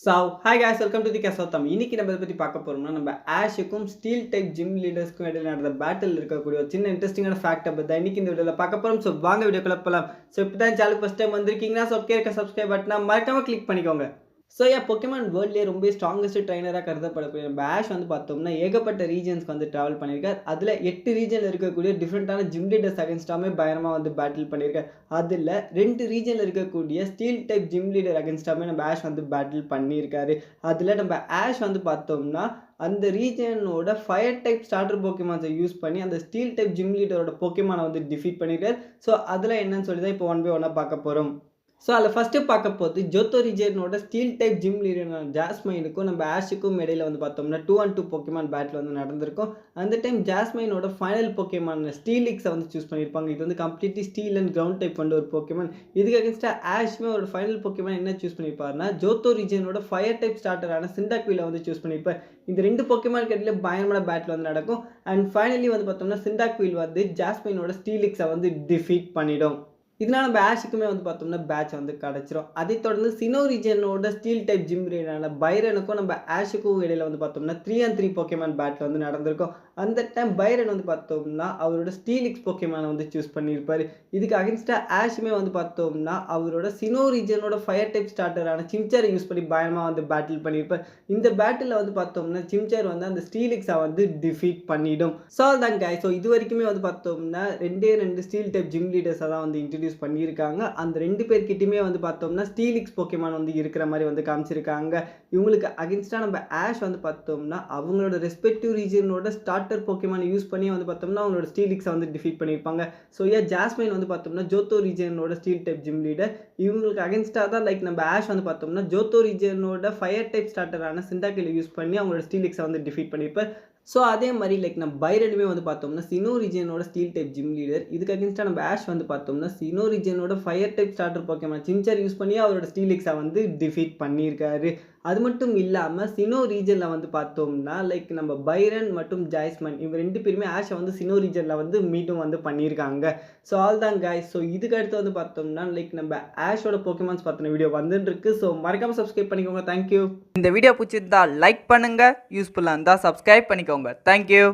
So, hi guys, welcome to the Kasotam. இன்னைக்கு நம்ம இத பத்தி பார்க்க போறோம்னா நம்ம ஆஷ்க்கும் ஸ்டீல் டைப் ஜிம் லீடர்ஸ்க்கும் இடையில நடந்த பேட்டில் இருக்கக்கூடிய ஒரு சின்ன இன்ட்ரெஸ்டிங்கான ஃபேக்ட் பத்தி இன்னைக்கு இந்த வீடியோல பார்க்க போறோம். சோ வாங்க வீடியோக்குள்ள போலாம். சோ இப்பதான் சேனலுக்கு ஃபர்ஸ்ட் டைம் வந்திருக்கீங்கன்னா சப்ஸ்கிரைப் பட்டனை மறக்காம கிளிக் பண்ணிக்கோங்க. ஸோ பொக்கேமான் வேர்ல்ட்லேயே ரொம்ப ஸ்ட்ராங்கஸ்ட் ட்ரைனராக கருதப்படக்கூடிய நம்ம ஆஷ் வந்து பார்த்தோம்னா ஏகப்பட்ட ரீஜன்ஸ்க்கு வந்து ட்ராவல் பண்ணியிருக்கார். அதில் 8 ரீஜனில் இருக்கக்கூடிய டிஃப்ரெண்ட்டான ஜிம் லீடர்ஸ் அகேன்ஸ்டாமே பயங்கரமாக வந்து பேட்டில் பண்ணியிருக்கார். அதில் 2 ரீஜனில் இருக்கக்கூடிய ஸ்டீல் டைப் ஜிம் லீடர் அகேன்ஸ்டாமே நம்ம ஆஷ் வந்து பேட்டில் பண்ணியிருக்காரு. அதில் நம்ம ஆஷ் வந்து பார்த்தோம்னா அந்த ரீஜனோட ஃபயர் டைப் ஸ்டார்டர் போக்கேமான்ஸை யூஸ் பண்ணி அந்த ஸ்டீல் டைப் ஜிம் லீடரோட போக்கேமானை வந்து டிஃபீட் பண்ணியிருக்காரு. ஸோ அதில் என்னன்னு சொல்லி தான் இப்போ 1 by 1 பார்க்க போகிறோம். ஸோ அதில் ஃபஸ்ட்டு பார்க்க போது ஜோத்தோ ரீஜனோட ஸ்டீல் டைப் ஜிம் லீடரான ஜாஸ்மைனுக்கும் நம்ம ஆஷுக்கும் இடையில வந்து பார்த்தோம்னா 2-on-2 போக்கேமான் பேட்டில் வந்து நடந்திருக்கும். அந்த டைம் ஜாஸ்மைனோட ஃபைனல் போக்கேமான் ஸ்டீலிக்ஸை வந்து சூஸ் பண்ணியிருப்பாங்க. இது வந்து completely steel and ground type கொண்ட ஒரு போக்கேமான். இதுக்கு அகேன்ஸ்டாக ஆஷ்மே ஒரு ஃபைனல் போக்கேமான் என்ன சூஸ் பண்ணியிருப்பாருன்னா ஜோத்தோ ரீஜனோட ஃபயர் டைப் ஸ்டார்டரான சிண்டாக்விலை வந்து சூஸ் பண்ணியிருப்பார். இந்த 2 போக்கேமான் இடையில பயங்கரமான பேட்டில் வந்து நடக்கும். அண்ட் ஃபைனலி வந்து பார்த்தோம்னா சிண்டாக்வில் வந்து ஜாஸ்மைனோட ஸ்டீலிக்ஸை வந்து டிஃபீட் பண்ணிடும். இதனால நம்ம ஆஷுக்குமே வந்து பார்த்தோம்னா பேட்ச் வந்து கிடச்சிரும். அதை தொடர்ந்து சினோ ரீஜனோட ஸ்டீல் டைப் ஜிம் லீடரான பைரனுக்கும் நம்ம ஆஷுக்கும் இடையில வந்து பார்த்தோம்னா 3-on-3 போக்கேமான் பேட்டில் வந்து நடந்திருக்கும். அந்த டைம் பைரன் வந்து பார்த்தோம்னா அவரோட ஸ்டீலிக்ஸ் போக்கேமானை வந்து சூஸ் பண்ணியிருப்பார். இதுக்கு அகேன்ஸ்டாக ஆஷுமே வந்து பார்த்தோம்னா அவரோட சினோ ரீஜனோட ஃபயர் டைப் ஸ்டார்டரான சிம்சரை யூஸ் பண்ணி பயங்கரமாக வந்து பேட்டில் பண்ணியிருப்பார். இந்த பேட்டில் வந்து பார்த்தோம்னா சிம்சர் வந்து அந்த ஸ்டீலிக்ஸை வந்து டிஃபீட் பண்ணிடும். ஸோ அதான் கைஸ். ஸோ இது வரைக்குமே வந்து பார்த்தோம்னா 2 ஸ்டீல் டைப் ஜிம் லீடர்ஸை தான் வந்து இன்ட்ரடியூஸ் பண்ணியிருக்காங்க. அந்த 2 பேர்கிட்டயுமே வந்து பார்த்தோம்னா ஸ்டீலிக்ஸ் போக்கேமான் வந்து இருக்கிற மாதிரி வந்து காமிச்சிருக்காங்க. இவங்களுக்கு அகேன்ஸ்டாக நம்ம ஆஷ் வந்து பார்த்தோம்னா அவங்களோட ரெஸ்பெக்டிவ் ரீஜனோட ஸ்டார்டர் போக்கேமான் யூஸ் பண்ணி வந்து பார்த்தோம்னா அவங்களோட ஸ்டீலிக்ஸை வந்து டிஃபீட் பண்ணியிருப்பாங்க. ஸோ ஜாஸ்மைன் வந்து பார்த்தோம்னா ஜோத்தோ ரீஜனோட ஸ்டீல் டைப் ஜிம் லீடர். இவங்களுக்கு அகேன்ஸ்டாக தான் நம்ம ஆஷ் வந்து பார்த்தோம்னா ஜோத்தோ ரீஜனோட ஃபயர் டைப் ஸ்டார்டரான சிண்டாக்கில் யூஸ் பண்ணி அவங்களோட ஸ்டீலிக்ஸை வந்து டிஃபீட் பண்ணியிருப்பார். ஸோ அதே மாதிரி நம்ம பைரனுமே வந்து பார்த்தோம்னா சினோ ரீஜனோட ஸ்டீல் டைப் ஜிம் லீடர். இதுக்கு அகேன்ஸ்டாக நம்ம ஆஷ் வந்து பார்த்தோம்னா சினோ ரீஜனோட fire type starter Pokemon Chimchar use பண்ணி அவரோட ஸ்டீலிக்ஸை வந்து டிஃபீட் பண்ணியிருக்காரு. அது மட்டும் இல்லாமல் சினோ ரீஜனில் வந்து பார்த்தோம்னா நம்ம பைரன் மற்றும் ஜாஸ்மைன் இவங்க 2 பேருமே ஆஷை வந்து சினோ ரீஜனில் வந்து மீட்டும் வந்து பண்ணியிருக்காங்க. ஸோ ஆல் தான் கைஸ். ஸோ இதுக்கு அடுத்து வந்து பார்த்தோம்னா நம்ம ஆஷோட போக்கேமான்ஸ் பார்த்தின வீடியோ வந்துட்டு இருக்கு. ஸோ மறக்காமல் சப்ஸ்கிரைப் பண்ணிக்கோங்க. தேங்க்யூ. இந்த வீடியோ பிடிச்சிருந்தா லைக் பண்ணுங்க, யூஸ்ஃபுல்லாக இருந்தால் சப்ஸ்கிரைப் பண்ணிக்கோங்க. தேங்க்யூ.